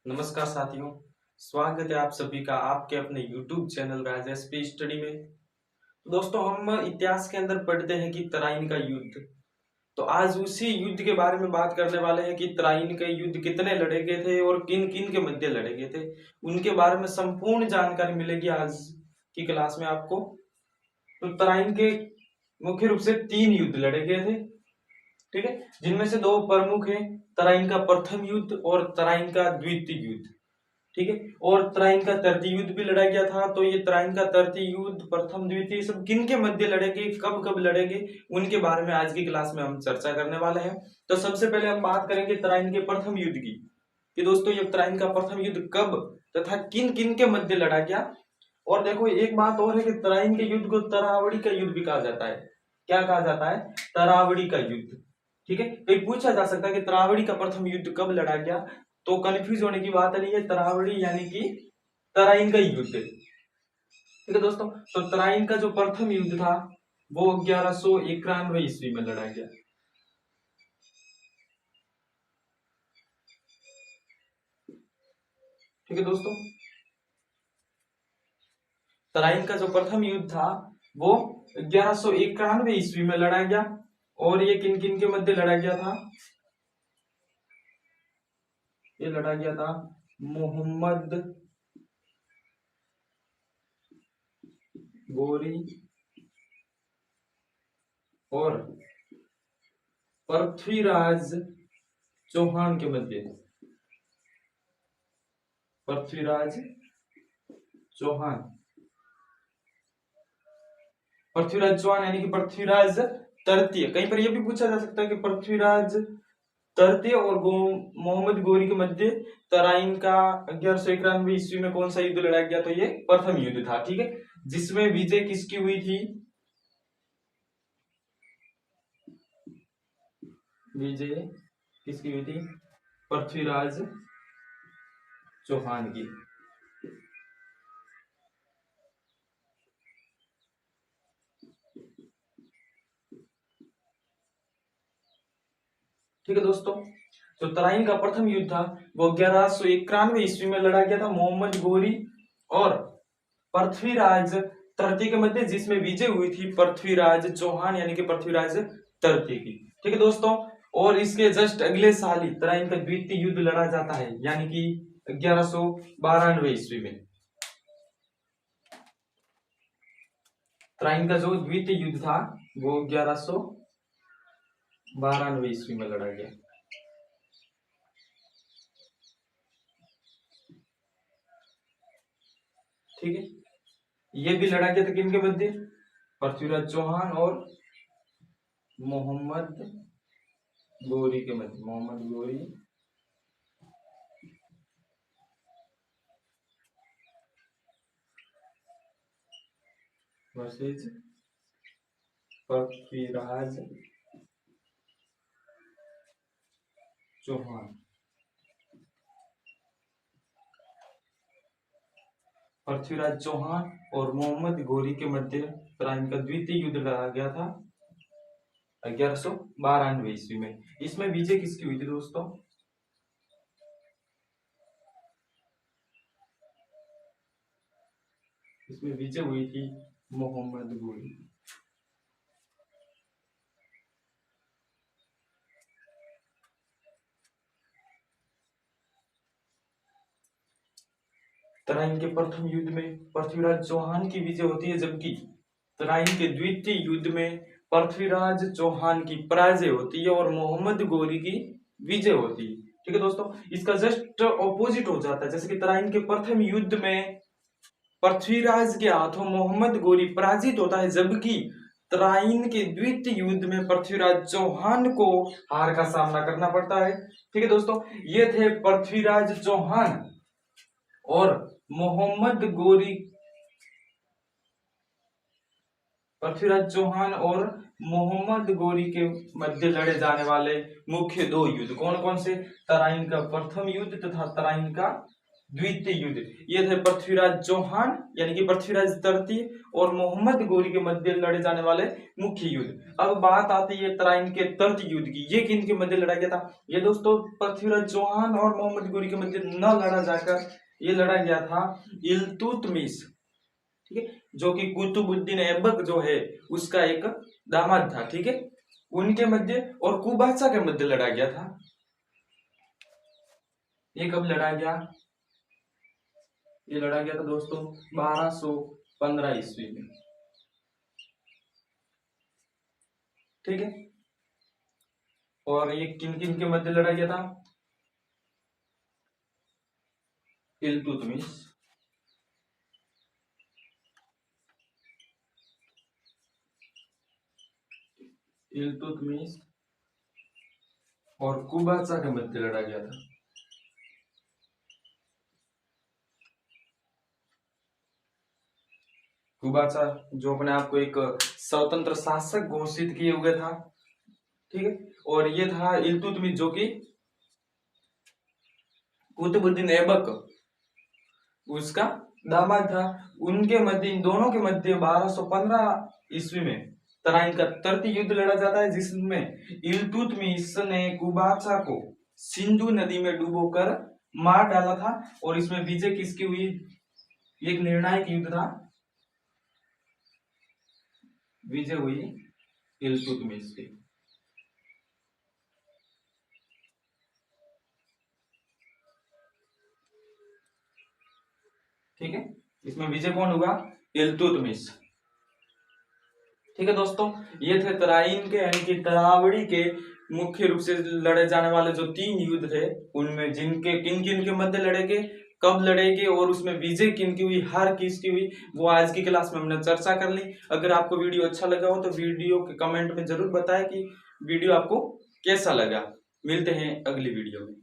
नमस्कार साथियों, स्वागत है आप सभी का आपके अपने YouTube channel Rajesh P study में। तो दोस्तों, हम इतिहास के अंदर पढ़ते हैं कि तराइन का युद्ध। तो आज उसी युद्ध के बारे में बात करने वाले हैं कि तराइन के युद्ध कितने लड़े गए थे और किन किन के मध्य लड़े गए थे। उनके बारे में संपूर्ण जानकारी मिलेगी आज की क्लास में आपको। तो तराइन के मुख्य रूप से 3 युद्ध लड़े गए थे, ठीक है, जिनमें से 2 प्रमुख हैं, तराइन का प्रथम युद्ध और तराइन का द्वितीय युद्ध, ठीक है। और तराइन का तृतीय युद्ध भी लड़ा गया था। तो ये तराइन का तृतीय युद्ध, प्रथम, द्वितीय, सब किन के मध्य लड़ेंगे, कब कब लड़ेंगे, उनके बारे में आज की क्लास में हम चर्चा करने वाले हैं। तो सबसे पहले हम बात करेंगे तराइन के प्रथम युद्ध की, कि दोस्तों ये तराइन का प्रथम युद्ध कब तथा किन किन के मध्य लड़ा गया। और देखो, एक बात और है कि तराइन के युद्ध को तरावड़ी का युद्ध भी कहा जाता है। क्या कहा जाता है? तरावड़ी का युद्ध, ठीक है। तो पूछा जा सकता है कि तरावड़ी का प्रथम युद्ध कब लड़ा गया, तो कंफ्यूज होने की बात नहीं है। तरावड़ी यानी कि तराइन का युद्ध, ठीक है दोस्तों। तो तराइन का जो प्रथम युद्ध था वो 1191 ईस्वी में लड़ा गया, ठीक है दोस्तों। तराइन का जो प्रथम युद्ध था वो 1191 ईस्वी में लड़ा गया। और ये किन किन के मध्य लड़ा गया था? ये लड़ा गया था मोहम्मद गोरी और पृथ्वीराज चौहान के मध्य। पृथ्वीराज चौहान, पृथ्वीराज चौहान यानी कि पृथ्वीराज तृतीय। कहीं पर यह भी पूछा जा सकता है कि पृथ्वीराज तृतीय और मोहम्मद गोरी के मध्य तराइन का 1191 ईस्वी में कौन सा युद्ध लड़ा गया? तो ये प्रथम युद्ध था, ठीक है, जिसमें विजय किसकी हुई थी? विजय किसकी हुई थी? पृथ्वीराज चौहान की। ठीक है दोस्तों। तो तराइन का प्रथम युद्ध था वो 1191 ईस्वी में लड़ा गया था मोहम्मद गोरी और पृथ्वीराज तृतीय के मध्य, जिसमें विजय हुई थी पृथ्वीराज चौहान यानी कि पृथ्वीराज तृतीय की, ठीक है दोस्तों। और इसके जस्ट अगले साल ही तराइन का द्वितीय युद्ध लड़ा जाता है, यानी कि 1192 ईस्वी में। तराइन का जो द्वितीय युद्ध था वो 1192 ईस्वी में लड़ा गया, ठीक है। ये भी लड़ा गया था किन के मध्य? पृथ्वीराज चौहान और मोहम्मद गोरी के मध्य। मोहम्मद गोरी वर्सेज पृथ्वीराज चौहान। पृथ्वीराज चौहान और मोहम्मद गोरी के मध्य तराइन का द्वितीय युद्ध लड़ा गया था 1192 ईस्वी में। इसमें विजय किसकी हुई थी दोस्तों? इसमें विजय हुई थी मोहम्मद गोरी। तराइन के प्रथम युद्ध में पृथ्वीराज चौहान की विजय होती है, जबकि तराइन के द्वितीय युद्ध में पृथ्वीराज चौहान की पराजय होती है और मोहम्मद गोरी की विजय होती है, ठीक है दोस्तों। इसका जस्ट ऑपोजिट हो जाता है। जैसे कि तराइन के प्रथम युद्ध में पृथ्वीराज के हाथों मोहम्मद गोरी पराजित होता है, जबकि तराइन के द्वितीय युद्ध में पृथ्वीराज चौहान को हार का सामना करना पड़ता है, ठीक है दोस्तों। ये थे पृथ्वीराज चौहान और मोहम्मद गोरी। पृथ्वीराज चौहान और मोहम्मद गोरी के मध्य लड़े जाने वाले मुख्य 2 युद्ध कौन कौन से? तराइन का प्रथम युद्ध तथा तराइन का द्वितीय युद्ध। ये थे पृथ्वीराज चौहान यानी कि पृथ्वीराज तृतीय और मोहम्मद गोरी के मध्य लड़े जाने वाले मुख्य युद्ध। अब बात आती है तराइन के तृतीय युद्ध की। ये किन के मध्य लड़ा गया था? ये दोस्तों पृथ्वीराज चौहान और मोहम्मद गोरी के मध्य न लड़ा जाकर ये लड़ा गया था इल्तुतमिश, ठीक है, जो कि कुतुबुद्दीन ऐबक जो है उसका एक दामाद था, ठीक है, उनके मध्य और कुबाचा के मध्य लड़ा गया था। ये कब लड़ा गया? ये लड़ा गया था दोस्तों 1215 ईस्वी में, ठीक है। और ये किन किन के मध्य लड़ा गया था? इल्तुतमिश, इल्तुतमिश और कुबाचा के मध्य लड़ा गया था। कुबाचा जो अपने आप को एक स्वतंत्र शासक घोषित किए हुए था, ठीक है, और ये था इल्तुतमिश जो कि कुतुबुद्दीन ऐबक उसका दामाद था। उनके मध्य, इन दोनों के मध्य 1215 ईस्वी में तराइन का तृतीय युद्ध लड़ा जाता है, जिसमें इल्तुतमिश ने कुबाचा को सिंधु नदी में डुबोकर मार डाला था और इसमें विजय किसकी हुई? एक निर्णायक युद्ध था, विजय हुई इल्तुतमिश की। ठीक है, इसमें विजय कौन हुआ? इल्तुतमिश। ठीक है दोस्तों, ये थे तराइन के यानी कि तरावड़ी के मुख्य रूप से लड़े जाने वाले जो 3 युद्ध थे, उनमें जिनके किन किन के मध्य लड़ेगे, कब लड़ेगे और उसमें विजय किन की हुई, हार किसकी हुई, वो आज की क्लास में हमने चर्चा कर ली। अगर आपको वीडियो अच्छा लगा हो तो वीडियो के कमेंट में जरूर बताएं कि वीडियो आपको कैसा लगा। मिलते हैं अगली वीडियो में।